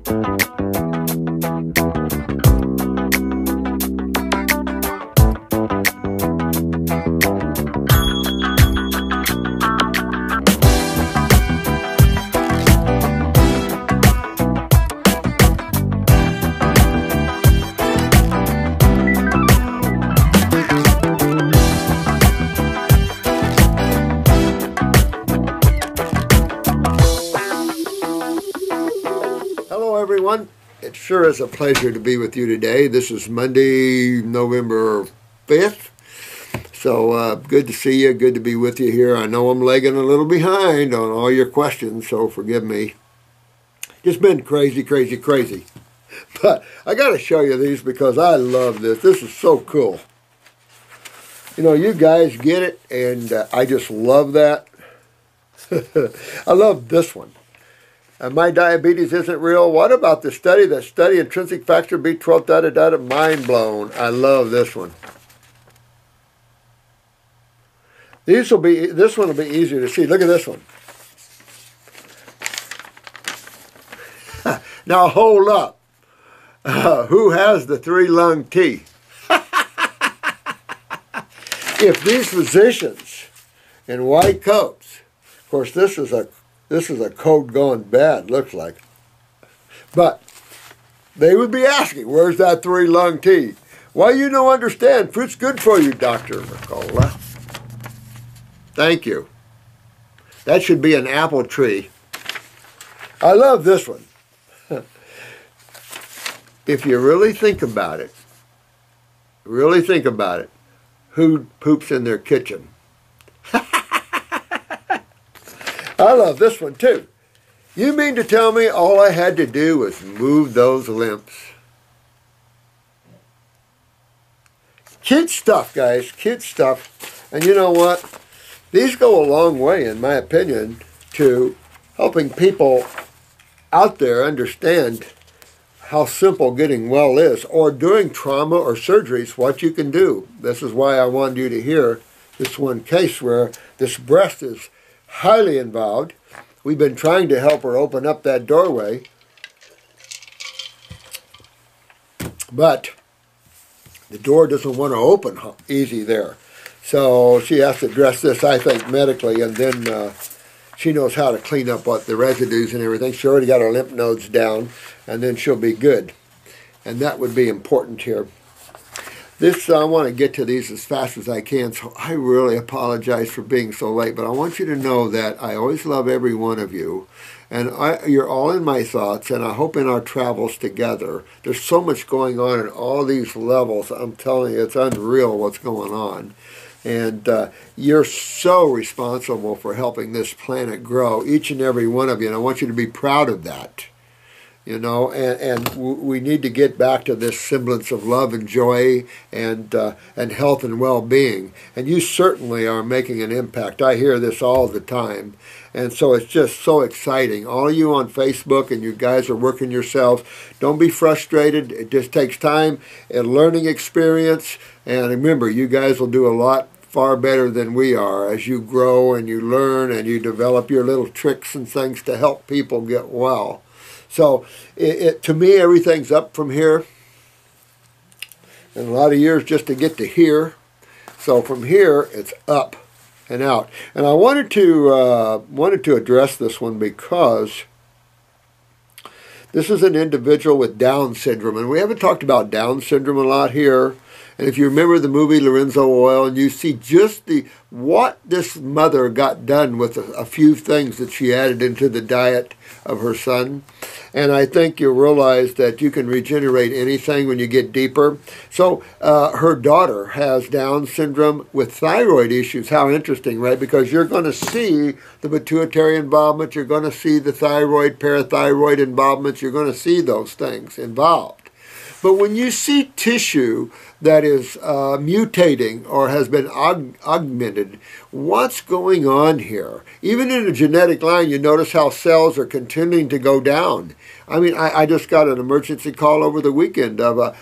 Hello everyone, it sure is a pleasure to be with you today. This is Monday, November 5th. So good to see you, good to be with you here. I know I'm lagging a little behind on all your questions, so forgive me. Just been crazy. But I got to show you these because I love this. This is so cool. You know, you guys get it, and I just love that. I love this one. My diabetes isn't real. What about the study? The study intrinsic factor B12, mind blown. I love this one. This one will be easier to see. Look at this one. Now hold up. Who has the 3-lung T? If these physicians in white coats, of course this is a code gone bad, looks like. But they would be asking, where's that 3-lung T? Why, you don't understand. Fruit's good for you, Dr. Mercola. Thank you. That should be an apple tree. I love this one. If you really think about it, who poops in their kitchen? I love this one too. You mean to tell me all I had to do was move those limbs? Kid stuff, guys, kid stuff. And you know what? These go a long way, in my opinion, to helping people out there understand how simple getting well is, or during trauma or surgeries, what you can do. This is why I wanted you to hear this one case where this breast is highly involved. We've been trying to help her open up that doorway, but the door doesn't want to open easy there. So she has to address this, I think, medically, and then she knows how to clean up what the residues and everything. She already got her lymph nodes down, and then she'll be good. And that would be important here. This, I want to get to these as fast as I can, so I really apologize for being so late. But I want you to know that I always love every one of you. And you're all in my thoughts, and I hope in our travels together. There's so much going on in all these levels. I'm telling you, it's unreal what's going on. And you're so responsible for helping this planet grow, each and every one of you. And I want you to be proud of that. You know, and we need to get back to this semblance of love and joy and health and well-being. And you certainly are making an impact. I hear this all the time. And so it's just so exciting. All of you on Facebook, and you guys are working yourselves. Don't be frustrated. It just takes time and learning experience. And remember, you guys will do a lot far better than we are as you grow and you learn and you develop your little tricks and things to help people get well. So to me, everything's up from here. And a lot of years just to get to here. So from here, it's up and out. And I wanted to address this one because this is an individual with Down syndrome. And we haven't talked about Down syndrome a lot here. And if you remember the movie Lorenzo Oil, and you see just what this mother got done with a few things that she added into the diet of her son. And I think you'll realize that you can regenerate anything when you get deeper. So her daughter has Down syndrome with thyroid issues. How interesting, right? Because you're going to see the pituitary involvement. You're going to see the thyroid, parathyroid involvements. You're going to see those things involved. But when you see tissue that is mutating or has been augmented, what's going on here? Even in a genetic line, you notice how cells are continuing to go down. I mean, I just got an emergency call over the weekend of a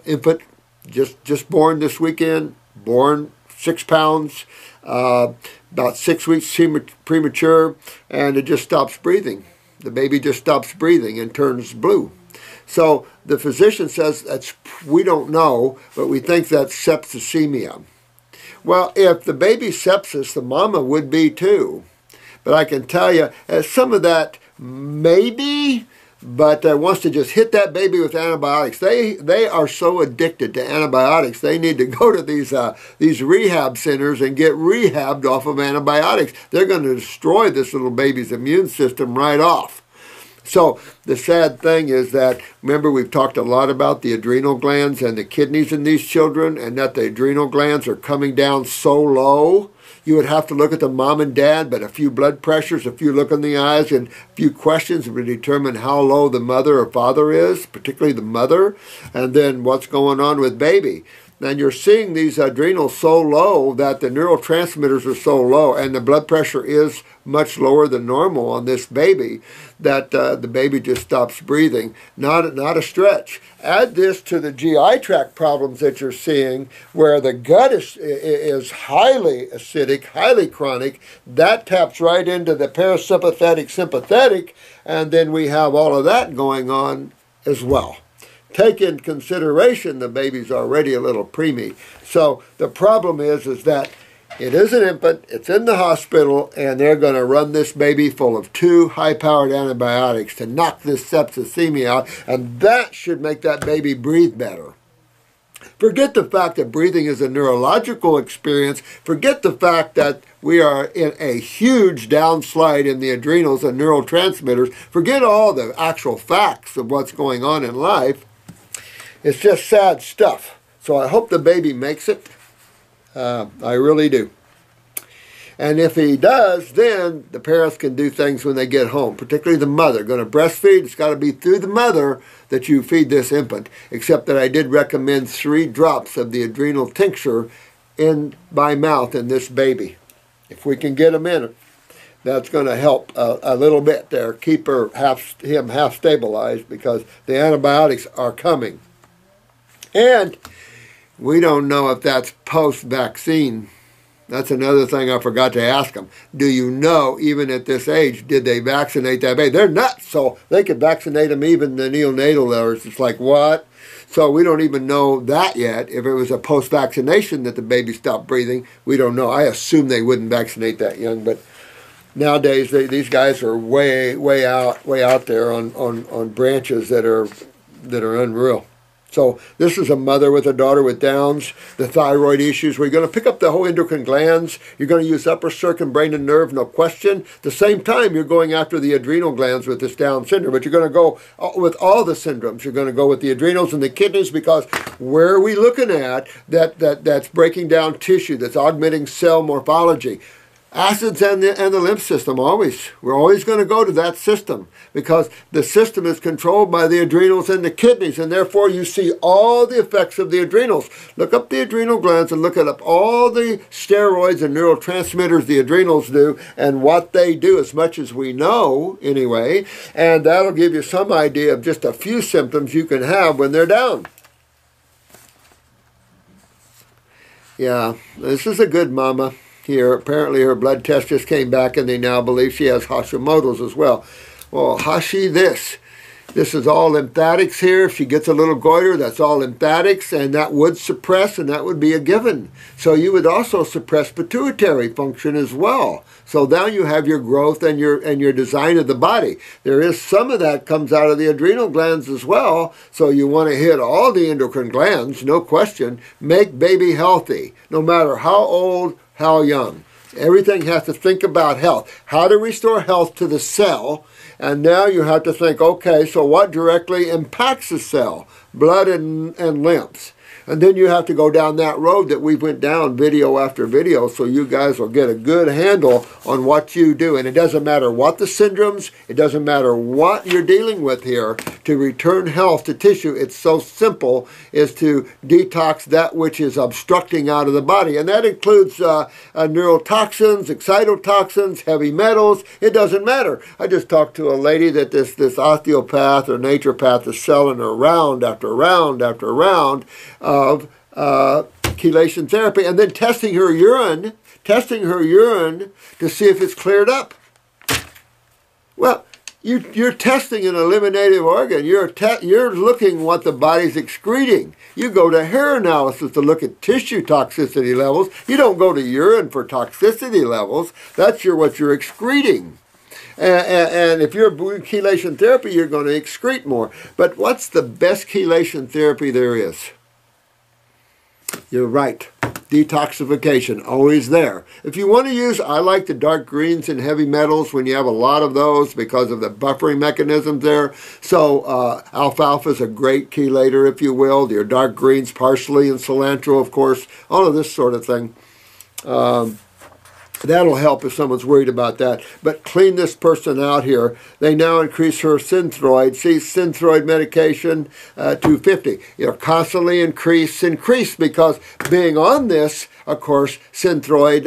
infant just born this weekend, born 6 pounds, about 6 weeks premature, and it just stops breathing. The baby just stops breathing and turns blue. So the physician says, we don't know, but we think that's septicemia. Well, if the baby's sepsis, the mama would be too. But I can tell you, some of that maybe, but wants to just hit that baby with antibiotics. They are so addicted to antibiotics, they need to go to these rehab centers and get rehabbed off of antibiotics. They're going to destroy this little baby's immune system right off. So the sad thing is that, remember, we've talked a lot about the adrenal glands and the kidneys in these children, and that the adrenal glands are coming down so low. You would have to look at the mom and dad, but a few blood pressures, a few look in the eyes, and a few questions would determine how low the mother or father is, particularly the mother, and then what's going on with baby. And you're seeing these adrenals so low that the neurotransmitters are so low, and the blood pressure is much lower than normal on this baby, that the baby just stops breathing. Not a stretch. Add this to the GI tract problems that you're seeing, where the gut is highly acidic, highly chronic. That taps right into the parasympathetic, sympathetic, and then we have all of that going on as well. Take in consideration the baby's already a little preemie. So the problem is that it is an infant, it's in the hospital, and they're going to run this baby full of 2 high-powered antibiotics to knock this septicemia out, and that should make that baby breathe better. Forget the fact that breathing is a neurological experience. Forget the fact that we are in a huge downslide in the adrenals and neurotransmitters. Forget all the actual facts of what's going on in life. It's just sad stuff. So I hope the baby makes it. I really do. And if he does, then the parents can do things when they get home, particularly the mother. Going to breastfeed, it's got to be through the mother that you feed this infant, except that I did recommend 3 drops of the adrenal tincture in by mouth in this baby. If we can get them in, that's going to help a little bit there, keep him half stabilized, because the antibiotics are coming. And we don't know if that's post-vaccine. That's another thing I forgot to ask them. Do you know, even at this age, did they vaccinate that baby? They're nuts, so they could vaccinate them even the neonatal hours. It's like, what? So we don't even know that yet. If it was a post-vaccination that the baby stopped breathing, we don't know. I assume they wouldn't vaccinate that young, but nowadays these guys are way out there on branches that are unreal. So this is a mother with a daughter with Downs, the thyroid issues. We're going to pick up the whole endocrine glands. You're going to use upper circuit, brain, and nerve, no question. At the same time, you're going after the adrenal glands with this Down syndrome. But you're going to go with all the syndromes. You're going to go with the adrenals and the kidneys, because where are we looking at that's breaking down tissue, that's augmenting cell morphology? Acids and the lymph system, always. We're always going to go to that system, because the system is controlled by the adrenals and the kidneys, and therefore you see all the effects of the adrenals. Look up the adrenal glands and look up all the steroids and neurotransmitters the adrenals do and what they do, as much as we know anyway, and that'll give you some idea of just a few symptoms you can have when they're down. Yeah, this is a good mama. Here, apparently her blood test just came back, and they now believe she has Hashimoto's as well. Well, Hashi this is all lymphatics here. If she gets a little goiter, that's all lymphatics, and that would suppress, and that would be a given. So you would also suppress pituitary function as well. So now you have your growth and your design of the body. There is some of that comes out of the adrenal glands as well. So you want to hit all the endocrine glands, no question. Make baby healthy, no matter how old, how young. Everything has to think about health. How to restore health to the cell. And now you have to think, okay, so what directly impacts the cell? Blood and lymphs. And then you have to go down that road that we went down video after video, so you guys will get a good handle on what you do. And it doesn't matter what the syndromes, it doesn't matter what you're dealing with here. To return health to tissue, it's so simple, is to detox that which is obstructing out of the body. And that includes neurotoxins, excitotoxins, heavy metals. It doesn't matter. I just talked to a lady that this osteopath or naturopath is selling her round after round after round of chelation therapy, and then testing her urine to see if it's cleared up. Well, You're testing an eliminative organ. You're looking what the body's excreting. You go to hair analysis to look at tissue toxicity levels. You don't go to urine for toxicity levels. That's what you're excreting. And if you're doing chelation therapy, you're going to excrete more. But what's the best chelation therapy there is? You're right. Detoxification, always there. If you want to use, I like the dark greens and heavy metals when you have a lot of those because of the buffering mechanisms there. So alfalfa is a great chelator, if you will. Your dark greens, parsley and cilantro, of course, all of this sort of thing. That'll help if someone's worried about that. But clean this person out here. They now increase her Thyroid. See, Thyroid medication, 250. You'll constantly increase because being on this, of course, Thyroid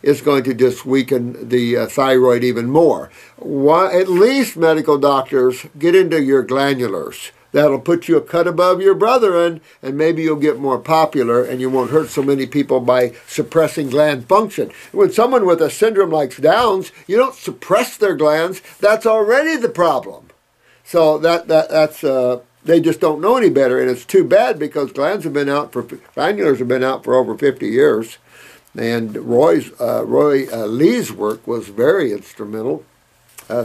is going to just weaken the thyroid even more. At least medical doctors, get into your glandulars. That'll put you a cut above your brethren, and maybe you'll get more popular and you won't hurt so many people by suppressing gland function. When someone with a syndrome like Downs, you don't suppress their glands, that's already the problem. So that's they just don't know any better, and it's too bad because glandulars have been out for over 50 years. And Roy Lee's work was very instrumental.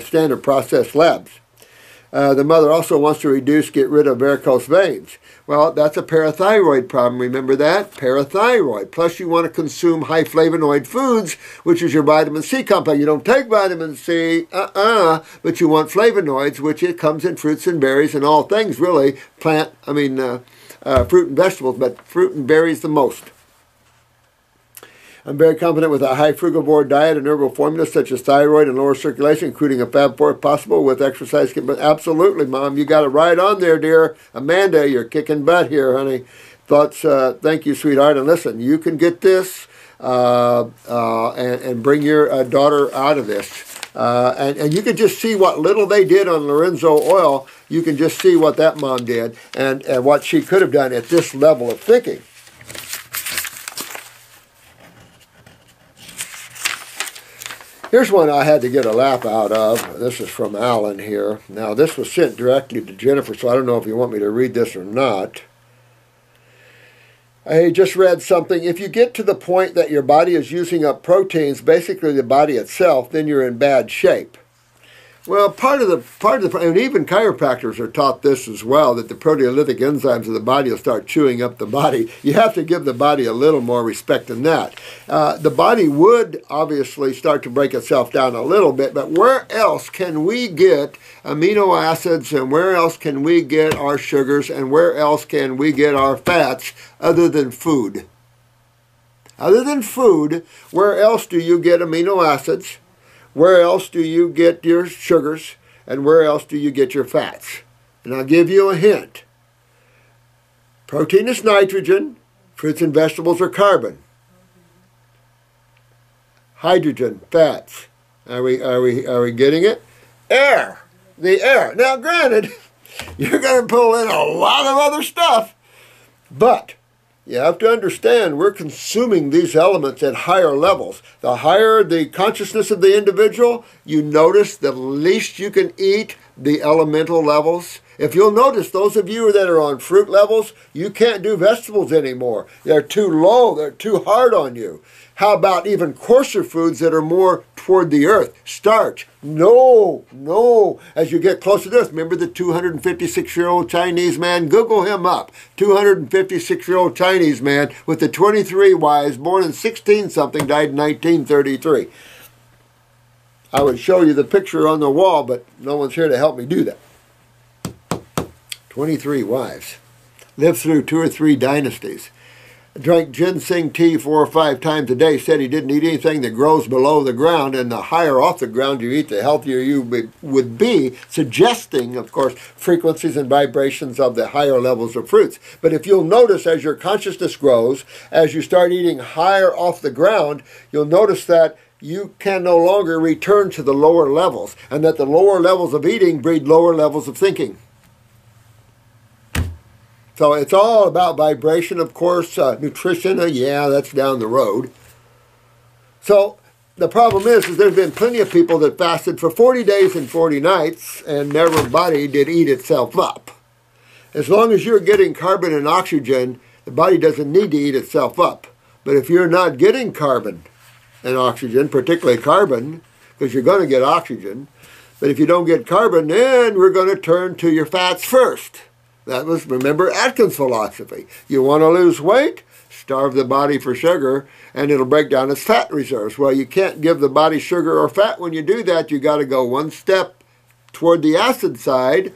Standard Process Labs. The mother also wants to get rid of varicose veins. Well, that's a parathyroid problem. Remember that? Parathyroid. Plus, you want to consume high flavonoid foods, which is your vitamin C complex. You don't take vitamin C, but you want flavonoids, which it comes in fruits and berries and all things, really. Fruit and vegetables, but fruit and berries the most. I'm very confident with a high frugivore diet and herbal formulas such as thyroid and lower circulation, including a Fab4 if possible with exercise. Absolutely, Mom. You got it right on there, dear. Amanda, you're kicking butt here, honey. Thoughts, thank you, sweetheart. And listen, you can get this and bring your daughter out of this. And you can just see what little they did on Lorenzo oil. You can just see what that mom did and what she could have done at this level of thinking. Here's one I had to get a laugh out of. This is from Alan here. Now, this was sent directly to Jennifer, so I don't know if you want me to read this or not. I just read something. If you get to the point that your body is using up proteins, basically the body itself, then you're in bad shape. Well, and even chiropractors are taught this as well, that the proteolytic enzymes of the body will start chewing up the body. You have to give the body a little more respect than that. The body would obviously start to break itself down a little bit, but where else can we get amino acids, and where else can we get our sugars, and where else can we get our fats other than food? Other than food, where else do you get amino acids? Where else do you get your sugars, and where else do you get your fats? And I'll give you a hint. Protein is nitrogen, fruits and vegetables are carbon. Hydrogen, fats. Are we getting it? Air, the air. Now granted, you're going to pull in a lot of other stuff, but you have to understand we're consuming these elements at higher levels. The higher the consciousness of the individual, you notice the least you can eat the elemental levels. If you'll notice, those of you that are on fruit levels, you can't do vegetables anymore. They're too low. They're too hard on you. How about even coarser foods that are more toward the earth? Starch. No. As you get closer to this, remember the 256-year-old Chinese man? Google him up. 256-year-old Chinese man with the 23 wives, born in 16-something, died in 1933. I would show you the picture on the wall, but no one's here to help me do that. 23 wives. Lived through 2 or 3 dynasties. Drank ginseng tea 4 or 5 times a day, said he didn't eat anything that grows below the ground, and the higher off the ground you eat, the healthier you would be, suggesting, of course, frequencies and vibrations of the higher levels of fruits. But if you'll notice, as your consciousness grows, as you start eating higher off the ground, you'll notice that you can no longer return to the lower levels, and that the lower levels of eating breed lower levels of thinking. So it's all about vibration, of course. Nutrition, yeah, that's down the road. So the problem is there's been plenty of people that fasted for 40 days and 40 nights and never body did eat itself up. As long as you're getting carbon and oxygen, the body doesn't need to eat itself up. But if you're not getting carbon and oxygen, particularly carbon, because you're going to get oxygen, but if you don't get carbon, then we're going to turn to your fats first. That was, remember, Atkins' philosophy. You want to lose weight? Starve the body for sugar, and it'll break down its fat reserves. Well, you can't give the body sugar or fat. When you do that, you got to go one step toward the acid side,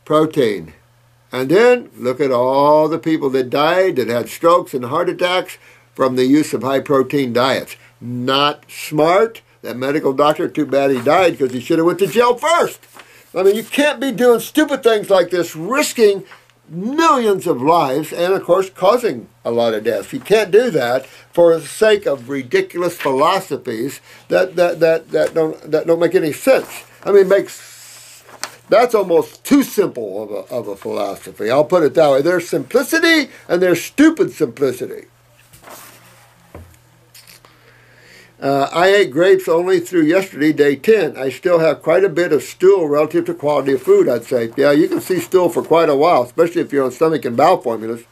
protein. And then look at all the people that died, that had strokes and heart attacks from the use of high-protein diets. Not smart. That medical doctor, too bad he died because he should have went to jail first. I mean, you can't be doing stupid things like this, risking millions of lives and, of course, causing a lot of deaths. You can't do that for the sake of ridiculous philosophies that don't make any sense. I mean, that's almost too simple of a philosophy. I'll put it that way. There's simplicity and there's stupid simplicity. I ate grapes only through yesterday, day 10. I still have quite a bit of stool relative to quality of food, I'd say. Yeah, you can see stool for quite a while, especially if you're on stomach and bowel formulas.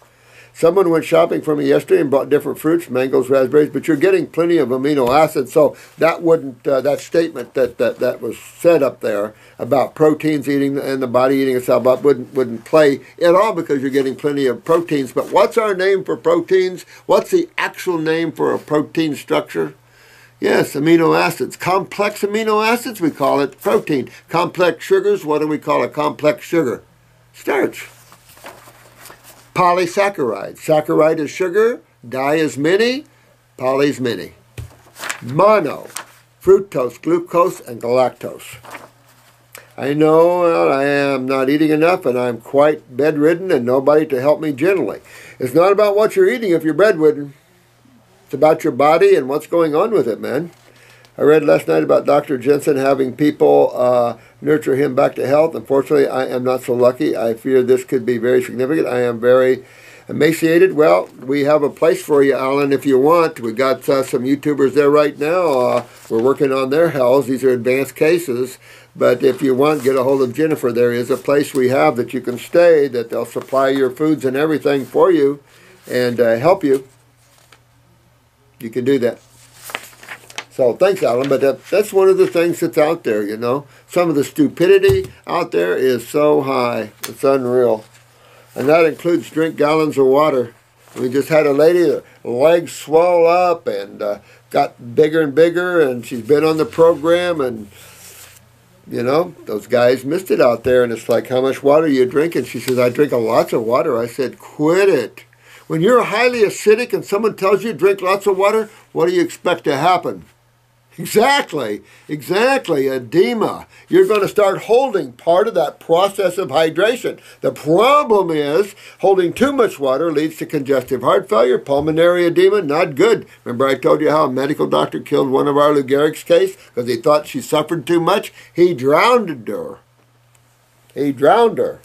Someone went shopping for me yesterday and brought different fruits, mangoes, raspberries, but you're getting plenty of amino acids, so that wouldn't, that statement that was said up there about proteins eating and the body eating itself up wouldn't play at all because you're getting plenty of proteins. But what's our name for proteins? What's the actual name for a protein structure? Yes, amino acids. Complex amino acids, we call it protein. Complex sugars, what do we call a complex sugar? Starch. Polysaccharide. Saccharide is sugar, di is many, poly is many. Mono, fructose, glucose, and galactose. I know I am not eating enough and I'm quite bedridden and nobody to help me gently. It's not about what you're eating if you're bedridden. It's about your body and what's going on with it, man. I read last night about Dr. Jensen having people nurture him back to health. Unfortunately, I am not so lucky. I fear this could be very significant. I am very emaciated. Well, we have a place for you, Alan, if you want. We've got some YouTubers there right now. We're working on their health. These are advanced cases. But if you want, get a hold of Jennifer. There is a place we have that you can stay, that they'll supply your foods and everything for you and help you. You can do that. So thanks, Alan. But that's one of the things that's out there, you know. Some of the stupidity out there is so high. It's unreal. And that includes drink gallons of water. We just had a lady, her legs swell up and got bigger and bigger, and she's been on the program, and, you know, those guys missed it out there. And it's like, how much water are you drinking? She says, I drink lots of water. I said, quit it. When you're highly acidic and someone tells you drink lots of water, what do you expect to happen? Exactly, edema. You're going to start holding part of that process of hydration. The problem is holding too much water leads to congestive heart failure, pulmonary edema, not good. Remember I told you how a medical doctor killed one of our Lou Gehrig's case because he thought she suffered too much? He drowned her. He drowned her.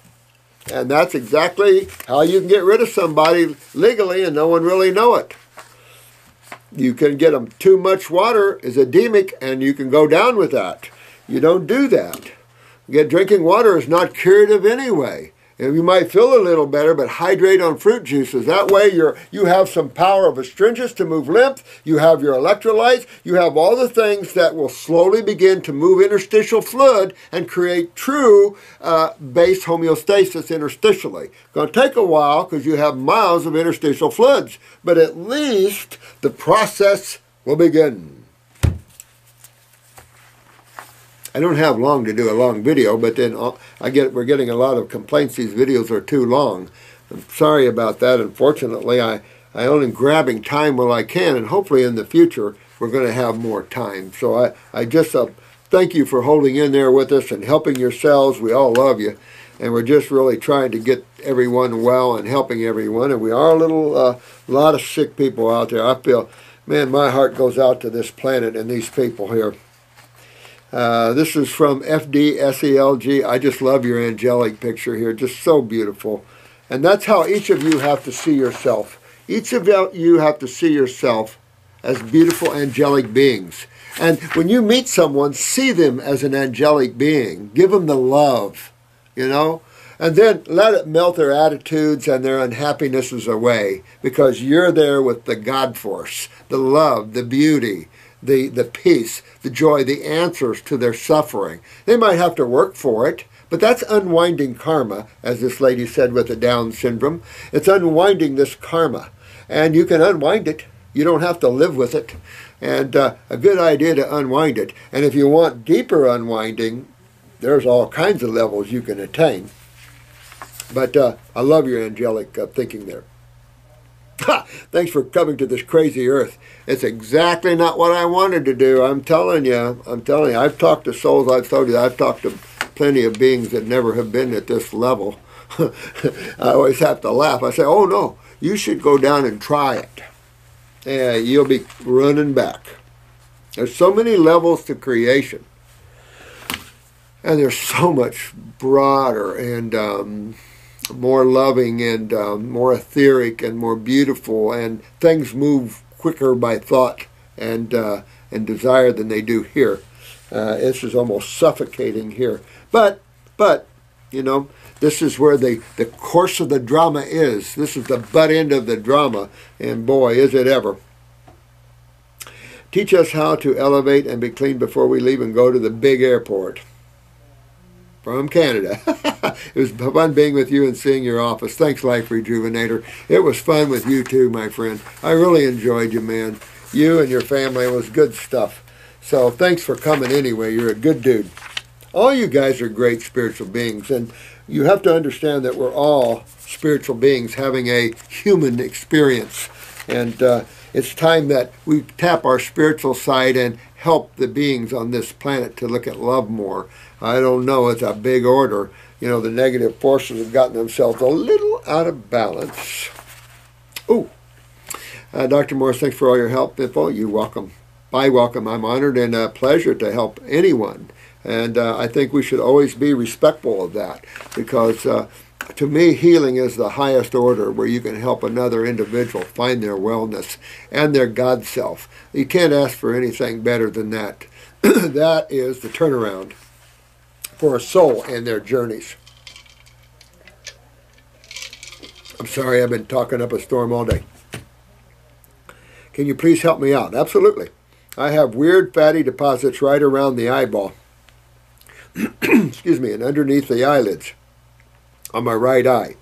And that's exactly how you can get rid of somebody legally and no one really know it. You can get them too much water is edemic and you can go down with that. You don't do that. Drinking water is not curative anyway. And you might feel a little better, but hydrate on fruit juices. That way you have some power of astringents to move lymph. You have your electrolytes. You have all the things that will slowly begin to move interstitial fluid and create true base homeostasis interstitially. Going to take a while because you have miles of interstitial fluids, but at least the process will begin. I don't have long to do a long video, but then we're getting a lot of complaints these videos are too long. I'm sorry about that. Unfortunately, I only grabbing time while I can, and hopefully in the future we're going to have more time. So I just thank you for holding in there with us and helping yourselves. We all love you, and we're just really trying to get everyone well and helping everyone. And we are a lot of sick people out there. I feel, man, my heart goes out to this planet and these people here. This is from FDSELG. I just love your angelic picture here. Just so beautiful. And that's how each of you have to see yourself. Each of you have to see yourself as beautiful angelic beings. And when you meet someone, see them as an angelic being. Give them the love, you know. And then let it melt their attitudes and their unhappinesses away, because you're there with the God force, the love, the beauty, the peace, the joy, the answers to their suffering. They might have to work for it, but that's unwinding karma, as this lady said with the Down syndrome. It's unwinding this karma, and you can unwind it. You don't have to live with it, and a good idea to unwind it. And if you want deeper unwinding, there's all kinds of levels you can attain. But I love your angelic thinking there. Thanks for coming to this crazy earth. It's exactly not what I wanted to do. I'm telling you. I've talked to souls. I've told you. I've talked to plenty of beings that never have been at this level. I always have to laugh. I say, oh no, you should go down and try it. Yeah, you'll be running back. There's so many levels to creation. And there's so much broader and more loving and more etheric and more beautiful, and things move quicker by thought and desire than they do here. This is almost suffocating here. But you know, this is where the course of the drama is. This is the butt end of the drama, and boy, is it ever. Teach us how to elevate and be clean before we leave and go to the big airport. From Canada. It was fun being with you and seeing your office. Thanks, Life Rejuvenator. It was fun with you too, my friend. I really enjoyed you, man. You and your family, it was good stuff. So thanks for coming anyway. You're a good dude. All you guys are great spiritual beings, and you have to understand that we're all spiritual beings having a human experience. And it's time that we tap our spiritual side and help the beings on this planet to look at love more. I don't know, it's a big order. You know, the negative forces have gotten themselves a little out of balance. Ooh. Dr. Morris, thanks for all your help, info. You're welcome. Bye, welcome. I'm honored and a pleasure to help anyone. And I think we should always be respectful of that, because to me, healing is the highest order, where you can help another individual find their wellness and their God self. You can't ask for anything better than that. That is the turnaround for a soul and their journeys. I'm sorry, I've been talking up a storm all day. Can you please help me out? Absolutely. I have weird fatty deposits right around the eyeball. Excuse me, and underneath the eyelids on my right eye.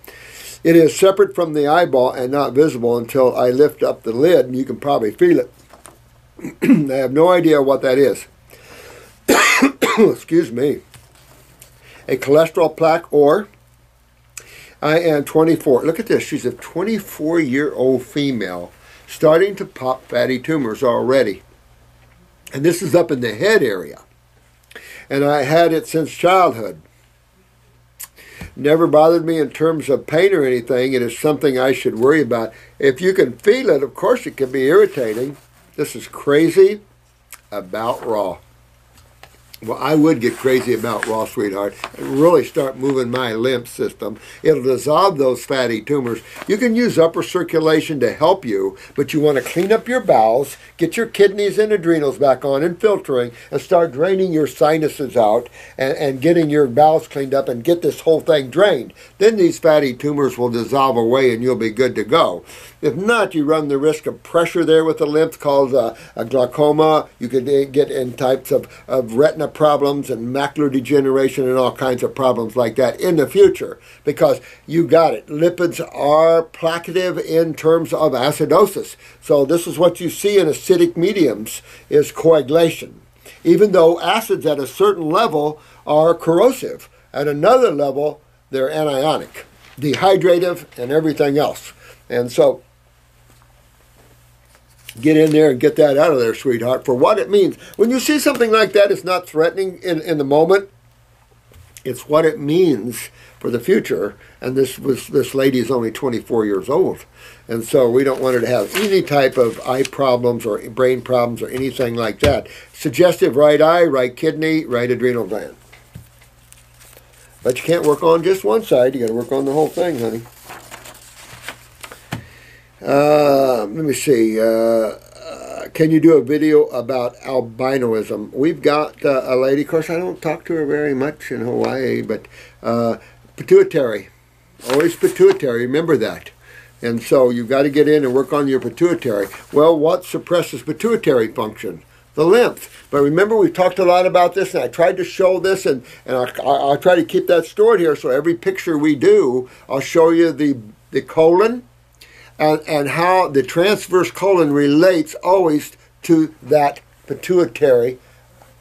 It is separate from the eyeball and not visible until I lift up the lid, and you can probably feel it. I have no idea what that is. Excuse me. A cholesterol plaque, or I am 24. Look at this. She's a 24-year-old female starting to pop fatty tumors already. And this is up in the head area. And I had it since childhood. Never bothered me in terms of pain or anything. It is something I should worry about. If you can feel it, of course it can be irritating. This is crazy about raw. Well, I would get crazy about raw, sweetheart, and really start moving my lymph system. It'll dissolve those fatty tumors. You can use upper circulation to help you, but you want to clean up your bowels, get your kidneys and adrenals back on and filtering, and start draining your sinuses out and getting your bowels cleaned up and get this whole thing drained. Then these fatty tumors will dissolve away and you'll be good to go. If not, you run the risk of pressure there with the lymph called a glaucoma. You could get in types of retina problems and macular degeneration and all kinds of problems like that in the future, because you got it. Lipids are placative in terms of acidosis. So this is what you see in acidic mediums, is coagulation. Even though acids at a certain level are corrosive, at another level they're anionic, dehydrative, and everything else. And so get in there and get that out of there, sweetheart, for what it means. When you see something like that, it's not threatening in the moment. It's what it means for the future. And this lady is only 24 years old. And so we don't want her to have any type of eye problems or brain problems or anything like that. Suggestive right eye, right kidney, right adrenal gland. But you can't work on just one side. You got to work on the whole thing, honey. Let me see. Can you do a video about albinism? We've got a lady, of course I don't talk to her very much in Hawaii, but pituitary. Always pituitary, remember that. And so you've got to get in and work on your pituitary. Well, what suppresses pituitary function? The lymph. But remember, we've talked a lot about this, and I tried to show this, and I'll try to keep that stored here, so every picture we do, I'll show you the colon, and how the transverse colon relates always to that pituitary,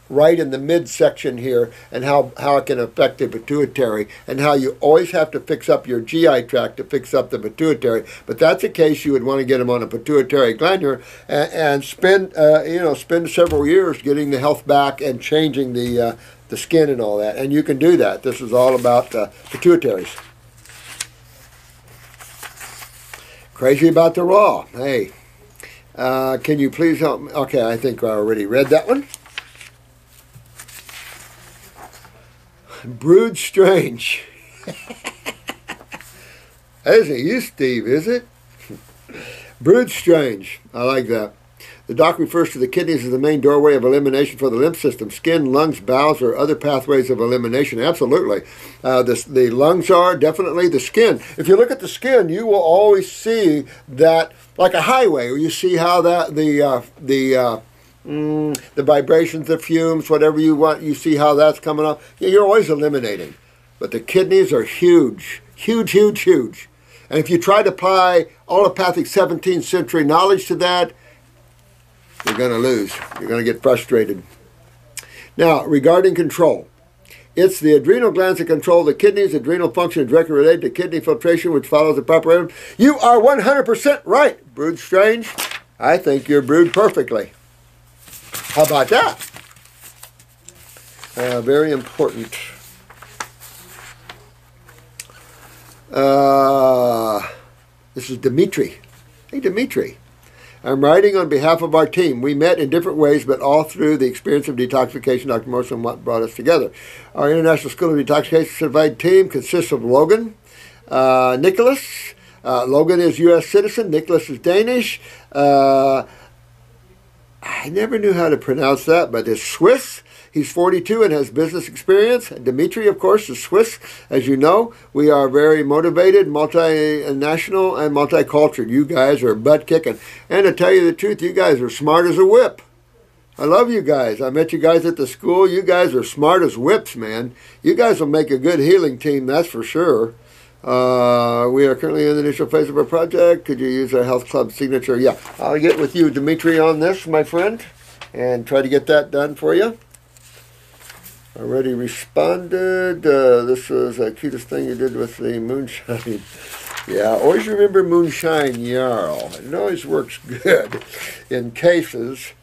right in the midsection here, and how it can affect the pituitary, and how you always have to fix up your GI tract to fix up the pituitary. But that's a case you would want to get them on a pituitary glandular and spend several years getting the health back and changing the skin and all that. And you can do that. This is all about pituitaries. Crazy about the raw. Hey, can you please help me? Okay, I think I already read that one. Brood strange. That isn't you, Steve, is it? Brood strange. I like that. The doc refers to the kidneys as the main doorway of elimination for the lymph system. Skin, lungs, bowels, or other pathways of elimination. Absolutely. The lungs are definitely the skin. If you look at the skin, you will always see that, like a highway, where you see how that the vibrations, the fumes, whatever you want, you see how that's coming up. You're always eliminating. But the kidneys are huge. Huge, huge, huge. And if you try to apply allopathic 17th century knowledge to that, you're going to lose. You're going to get frustrated. Now, regarding control, it's the adrenal glands that control the kidneys. Adrenal function is directly related to kidney filtration, which follows the proper rhythm. You are 100% right, Brood Strange. I think you're brewed perfectly. How about that? Very important. This is Dimitri. Hey, Dimitri. I'm writing on behalf of our team. We met in different ways, but all through the experience of detoxification, Dr. Morrison, what brought us together. Our International School of Detoxification Certified team consists of Logan, Nicholas. Logan is U.S. citizen. Nicholas is Danish. I never knew how to pronounce that, but it's Swiss. He's 42 and has business experience. Dimitri, of course, is Swiss. As you know, we are very motivated, multinational, and multicultural. You guys are butt-kicking. And to tell you the truth, you guys are smart as a whip. I love you guys. I met you guys at the school. You guys are smart as whips, man. You guys will make a good healing team, that's for sure. We are currently in the initial phase of our project. Could you use our health club signature? Yeah, I'll get with you, Dimitri, on this, my friend, and try to get that done for you. Already responded. This was the cutest thing you did with the moonshine. Yeah, always remember moonshine Jarl. It always works good in cases.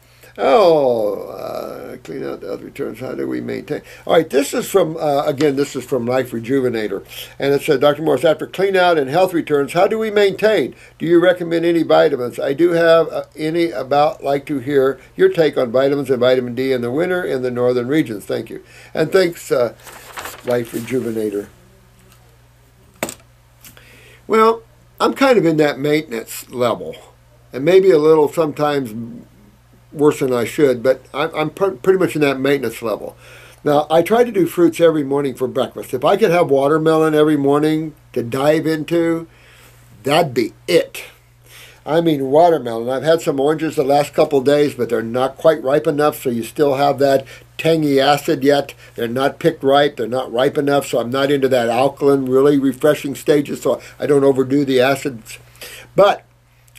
Clean out the other returns. How do we maintain? All right, this is from, again, this is from Life Rejuvenator. And it said, Dr. Morris, after clean out and health returns, how do we maintain? Do you recommend any vitamins? I do have like to hear your take on vitamins and vitamin D in the winter in the northern regions. Thank you. And thanks, Life Rejuvenator. Well, I'm kind of in that maintenance level. And maybe a little sometimes worse than I should, but I'm pretty much in that maintenance level. Now, I try to do fruits every morning for breakfast. If I could have watermelon every morning to dive into, that'd be it. I mean, watermelon. I've had some oranges the last couple of days, but they're not quite ripe enough, so you still have that tangy acid yet. They're not picked ripe. They're not ripe enough, so I'm not into that alkaline, really refreshing stages, so I don't overdo the acids. But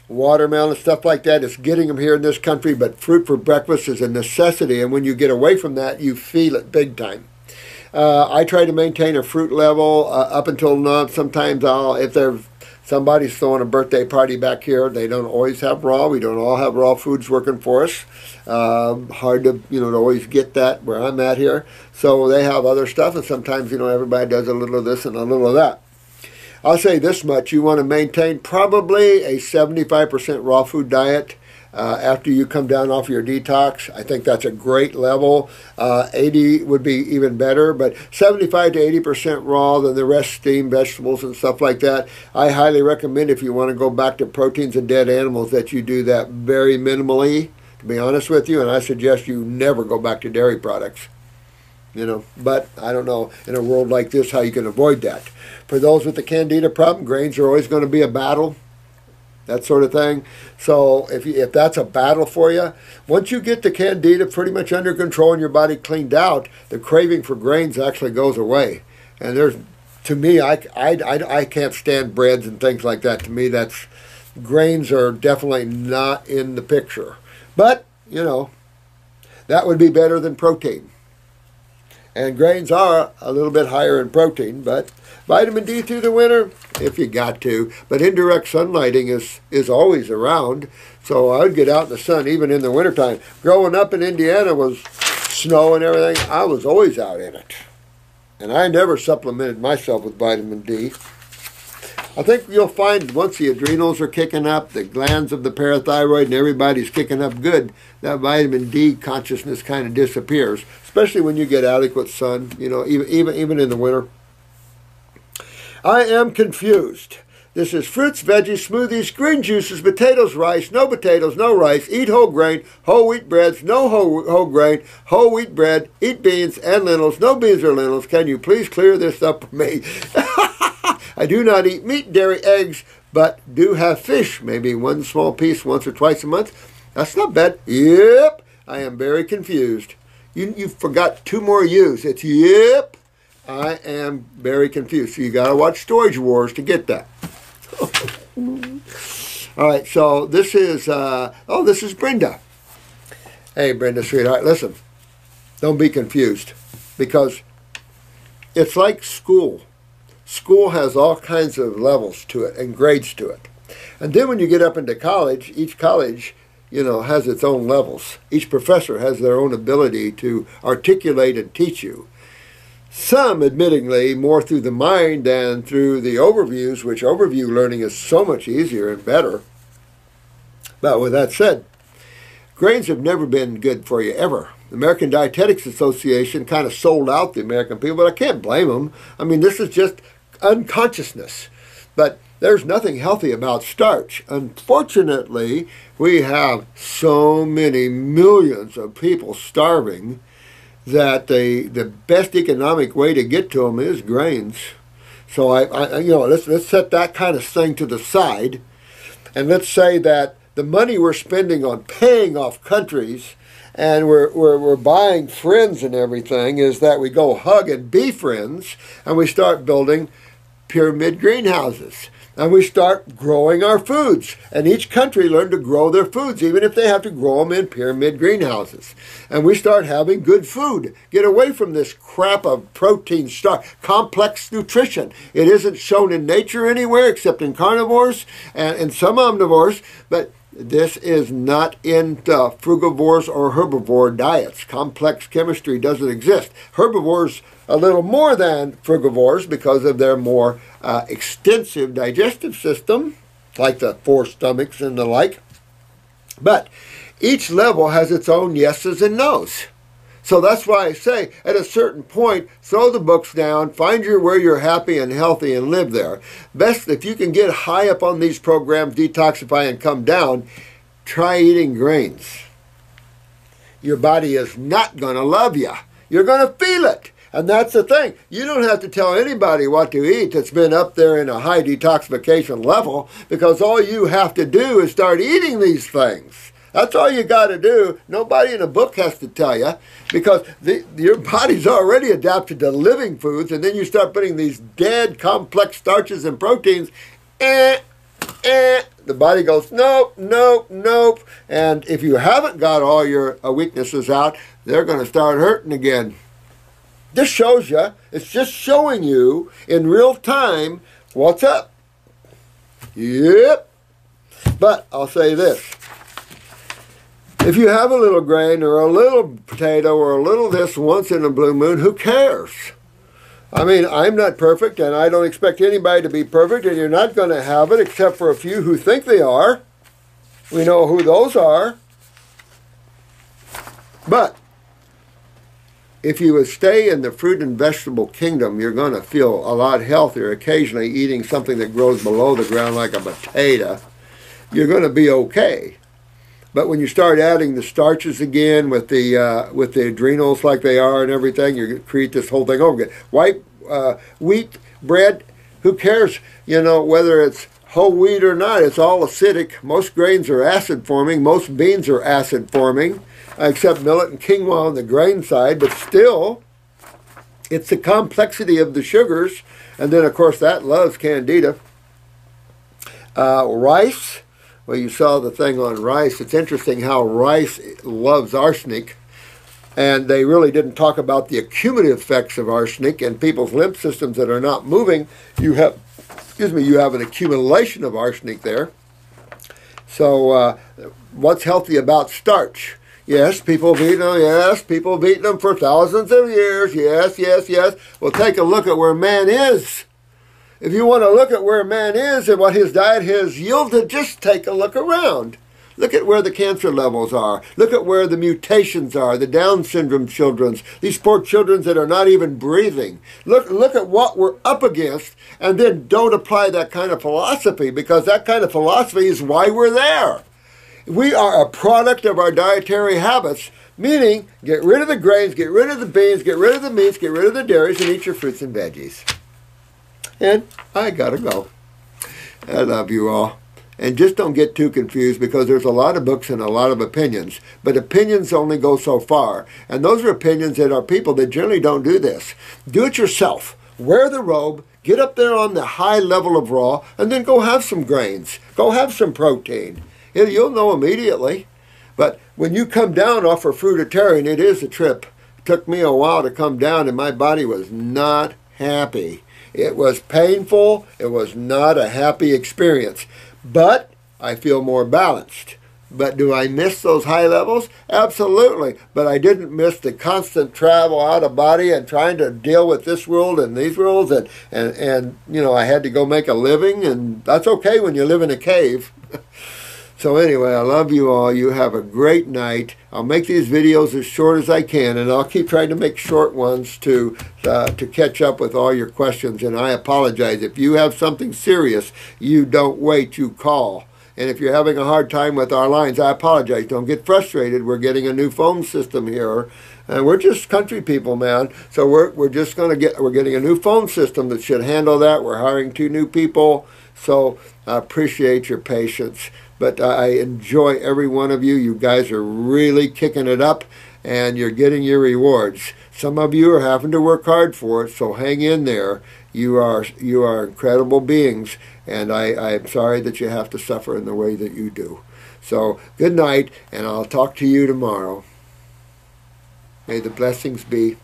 watermelon, stuff like that, is getting them here in this country, but fruit for breakfast is a necessity, and when you get away from that, you feel it big time. I try to maintain a fruit level up until now. Sometimes if somebody's throwing a birthday party back here, they don't always have raw. We don't all have raw foods working for us. Hard to, to always get that where I'm at here. So they have other stuff, and sometimes, everybody does a little of this and a little of that. I'll say this much, you want to maintain probably a 75% raw food diet after you come down off your detox. I think that's a great level. 80 would be even better, but 75 to 80% raw, then the rest steamed vegetables and stuff like that. I highly recommend, if you want to go back to proteins and dead animals, that you do that very minimally, to be honest with you, and I suggest you never go back to dairy products. You know, but I don't know in a world like this how you can avoid that. For those with the candida problem, grains are always going to be a battle, that sort of thing. So if that's a battle for you, once you get the candida pretty much under control and your body cleaned out, the craving for grains actually goes away. And there's, to me, I can't stand breads and things like that. To me, that's grains are definitely not in the picture. But, you know, that would be better than protein. And grains are a little bit higher in protein, but vitamin D through the winter, if you got to. But indirect sunlighting is always around, so I would get out in the sun even in the wintertime. Growing up in Indiana was snow and everything. I was always out in it. And I never supplemented myself with vitamin D. I think you'll find once the adrenals are kicking up, the glands of the parathyroid, and everybody's kicking up good, that vitamin D consciousness kind of disappears, especially when you get adequate sun, you know, even in the winter. I am confused. This is fruits, veggies, smoothies, green juices, potatoes, rice, no potatoes, no rice, eat whole grain, whole wheat breads, no whole grain, whole wheat bread, eat beans and lentils, no beans or lentils. Can you please clear this up for me? I do not eat meat, dairy, eggs, but do have fish, maybe one small piece once or twice a month. That's not bad. Yep, I am very confused. You forgot two more U's. It's yep, I am very confused. So you got to watch Storage Wars to get that. All right, so this is, this is Brenda. Hey, Brenda, sweetheart, listen. Don't be confused because it's like school. School has all kinds of levels to it and grades to it. And then when you get up into college, each college, you know, has its own levels. Each professor has their own ability to articulate and teach you. Some, admittingly, more through the mind than through the overviews, which overview learning is so much easier and better. But with that said, grains have never been good for you, ever. The American Dietetics Association kind of sold out the American people, but I can't blame them. I mean, this is just unconsciousness. But there's nothing healthy about starch. Unfortunately, we have so many millions of people starving that the best economic way to get to them is grains. So let's set that kind of thing to the side, and let's say that the money we're spending on paying off countries and we're buying friends and everything is that we go hug and be friends, and we start building pyramid greenhouses. And we start growing our foods. And each country learned to grow their foods, even if they have to grow them in pyramid greenhouses. And we start having good food. Get away from this crap of protein starch, complex nutrition. It isn't shown in nature anywhere except in carnivores and in some omnivores. But this is not in frugivores or herbivore diets. Complex chemistry doesn't exist. Herbivores a little more than frugivores because of their more extensive digestive system, like the four stomachs and the like. But each level has its own yeses and nos. So that's why I say, at a certain point, throw the books down, find where you're happy and healthy and live there. Best, if you can get high up on these programs, detoxify and come down, try eating grains. Your body is not going to love you. You're going to feel it. And that's the thing. You don't have to tell anybody what to eat that's been up there in a high detoxification level, because all you have to do is start eating these things. That's all you got to do. Nobody in a book has to tell you, because your body's already adapted to living foods, and then you start putting these dead, complex starches and proteins, the body goes, nope, nope, nope. And if you haven't got all your weaknesses out, they're going to start hurting again. This shows you, it's just showing you in real time what's up. Yep. But I'll say this. If you have a little grain or a little potato or a little this once in a blue moon, who cares? I mean, I'm not perfect, and I don't expect anybody to be perfect, and you're not going to have it except for a few who think they are. We know who those are. But if you would stay in the fruit and vegetable kingdom, you're going to feel a lot healthier occasionally eating something that grows below the ground like a potato. You're going to be okay. But when you start adding the starches again with the adrenals like they are and everything, you create this whole thing over again. Wheat bread, who cares? You know, whether it's whole wheat or not, it's all acidic. Most grains are acid forming. Most beans are acid forming, except millet and quinoa on the grain side. But still, it's the complexity of the sugars, and then of course that loves candida. Rice. Well, you saw the thing on rice. It's interesting how rice loves arsenic, and they really didn't talk about the accumulative effects of arsenic in people's lymph systems that are not moving. You have an accumulation of arsenic there. So, what's healthy about starch? Yes, people have eaten them. Yes, people have eaten them for thousands of years. Yes, yes, yes. Well, take a look at where man is. If you want to look at where man is and what his diet has yielded, just take a look around. Look at where the cancer levels are. Look at where the mutations are, the Down syndrome children, these poor children that are not even breathing. Look at what we're up against, and then don't apply that kind of philosophy, because that kind of philosophy is why we're there. We are a product of our dietary habits, meaning get rid of the grains, get rid of the beans, get rid of the meats, get rid of the dairies, and eat your fruits and veggies. And I gotta go. I love you all. And just don't get too confused, because there's a lot of books and a lot of opinions. But opinions only go so far. And those are opinions that are people that generally don't do this. Do it yourself. Wear the robe. Get up there on the high level of raw. And then go have some grains. Go have some protein. You'll know immediately. But when you come down off of fruitarian, it is a trip. It took me a while to come down, and my body was not happy. It was painful. It was not a happy experience. But I feel more balanced. But do I miss those high levels? Absolutely. But I didn't miss the constant travel out of body and trying to deal with this world and these worlds. And you know, I had to go make a living. And that's okay when you live in a cave. So anyway, I love you all. You have a great night. I'll make these videos as short as I can, and I'll keep trying to make short ones to catch up with all your questions. And I apologize. If you have something serious, you don't wait, you call. And if you're having a hard time with our lines, I apologize. Don't get frustrated. We're getting a new phone system here. And we're just country people, man. So we're getting a new phone system that should handle that. We're hiring 2 new people. So I appreciate your patience. But I enjoy every one of you. You guys are really kicking it up, and you're getting your rewards. Some of you are having to work hard for it, so hang in there. You are incredible beings, and I'm sorry that you have to suffer in the way that you do. So good night, and I'll talk to you tomorrow. May the blessings be.